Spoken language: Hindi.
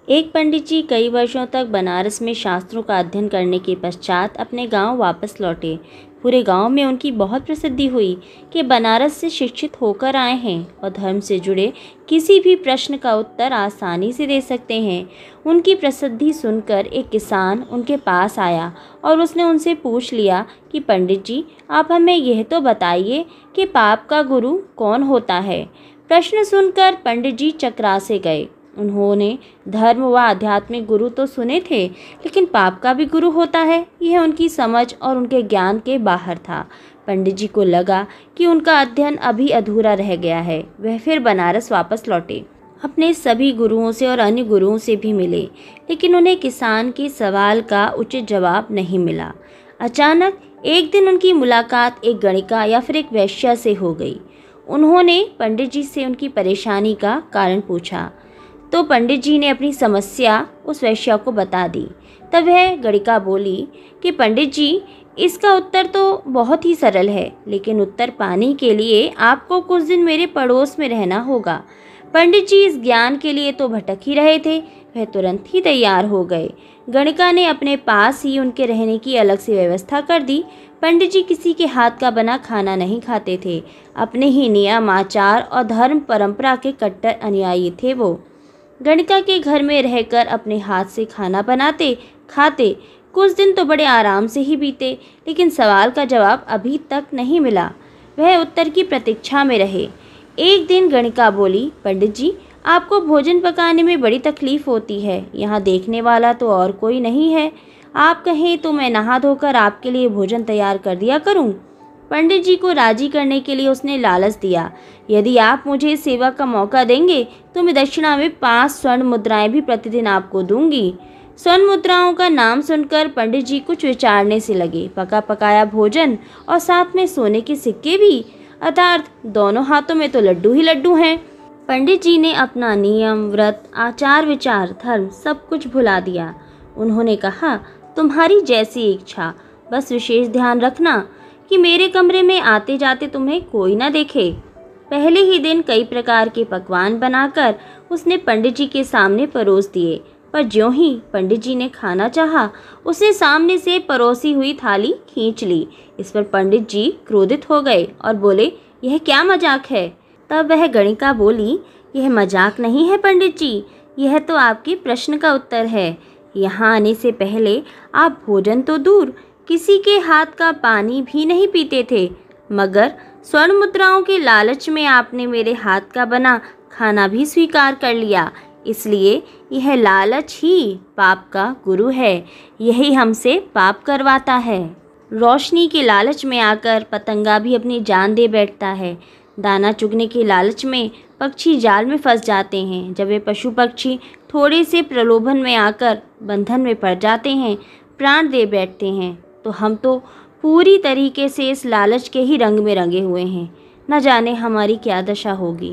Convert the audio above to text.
एक पंडित जी कई वर्षों तक बनारस में शास्त्रों का अध्ययन करने के पश्चात अपने गांव वापस लौटे। पूरे गांव में उनकी बहुत प्रसिद्धि हुई कि बनारस से शिक्षित होकर आए हैं और धर्म से जुड़े किसी भी प्रश्न का उत्तर आसानी से दे सकते हैं। उनकी प्रसिद्धि सुनकर एक किसान उनके पास आया और उसने उनसे पूछ लिया कि पंडित जी, आप हमें यह तो बताइए कि पाप का गुरु कौन होता है। प्रश्न सुनकर पंडित जी चकरा से गए। उन्होंने धर्म व आध्यात्मिक गुरु तो सुने थे, लेकिन पाप का भी गुरु होता है, यह उनकी समझ और उनके ज्ञान के बाहर था। पंडित जी को लगा कि उनका अध्ययन अभी अधूरा रह गया है। वह फिर बनारस वापस लौटे। अपने सभी गुरुओं से और अन्य गुरुओं से भी मिले, लेकिन उन्हें किसान के सवाल का उचित जवाब नहीं मिला। अचानक एक दिन उनकी मुलाकात एक गणिका या फिर एक वैश्या से हो गई। उन्होंने पंडित जी से उनकी परेशानी का कारण पूछा तो पंडित जी ने अपनी समस्या उस वैश्या को बता दी। तब वह गणिका बोली कि पंडित जी, इसका उत्तर तो बहुत ही सरल है, लेकिन उत्तर पाने के लिए आपको कुछ दिन मेरे पड़ोस में रहना होगा। पंडित जी इस ज्ञान के लिए तो भटक ही रहे थे, वह तुरंत ही तैयार हो गए। गणिका ने अपने पास ही उनके रहने की अलग से व्यवस्था कर दी। पंडित जी किसी के हाथ का बना खाना नहीं खाते थे। अपने ही नियम, आचार और धर्म परंपरा के कट्टर अनुयायी थे वो। गणिका के घर में रहकर अपने हाथ से खाना बनाते खाते कुछ दिन तो बड़े आराम से ही बीते, लेकिन सवाल का जवाब अभी तक नहीं मिला। वह उत्तर की प्रतीक्षा में रहे। एक दिन गणिका बोली, पंडित जी, आपको भोजन पकाने में बड़ी तकलीफ होती है। यहाँ देखने वाला तो और कोई नहीं है। आप कहें तो मैं नहा धोकर आपके लिए भोजन तैयार कर दिया करूँ। पंडित जी को राजी करने के लिए उसने लालच दिया, यदि आप मुझे इस सेवा का मौका देंगे तो मैं दक्षिणा में 5 स्वर्ण मुद्राएं भी प्रतिदिन आपको दूंगी। स्वर्ण मुद्राओं का नाम सुनकर पंडित जी कुछ विचारने से लगे। पका पकाया भोजन और साथ में सोने के सिक्के भी, अर्थात दोनों हाथों में तो लड्डू ही लड्डू हैं। पंडित जी ने अपना नियम, व्रत, आचार, विचार, धर्म सब कुछ भुला दिया। उन्होंने कहा, तुम्हारी जैसी इच्छा, बस विशेष ध्यान रखना कि मेरे कमरे में आते जाते तुम्हें कोई ना देखे। पहले ही दिन कई प्रकार के पकवान बनाकर उसने पंडित जी के सामने परोस दिए, पर ज्यों ही पंडित जी ने खाना चाहा, उसने सामने से परोसी हुई थाली खींच ली। इस पर पंडित जी क्रोधित हो गए और बोले, यह क्या मजाक है। तब वह गणिका बोली, यह मजाक नहीं है पंडित जी, यह तो आपके प्रश्न का उत्तर है। यहाँ आने से पहले आप भोजन तो दूर, किसी के हाथ का पानी भी नहीं पीते थे, मगर स्वर्ण मुद्राओं के लालच में आपने मेरे हाथ का बना खाना भी स्वीकार कर लिया। इसलिए यह लालच ही पाप का गुरु है, यही हमसे पाप करवाता है। रोशनी के लालच में आकर पतंगा भी अपनी जान दे बैठता है। दाना चुगने के लालच में पक्षी जाल में फंस जाते हैं। जब वे पशु पक्षी थोड़े से प्रलोभन में आकर बंधन में पड़ जाते हैं, प्राण दे बैठते हैं, तो हम तो पूरी तरीके से इस लालच के ही रंग में रंगे हुए हैं। न जाने हमारी क्या दशा होगी।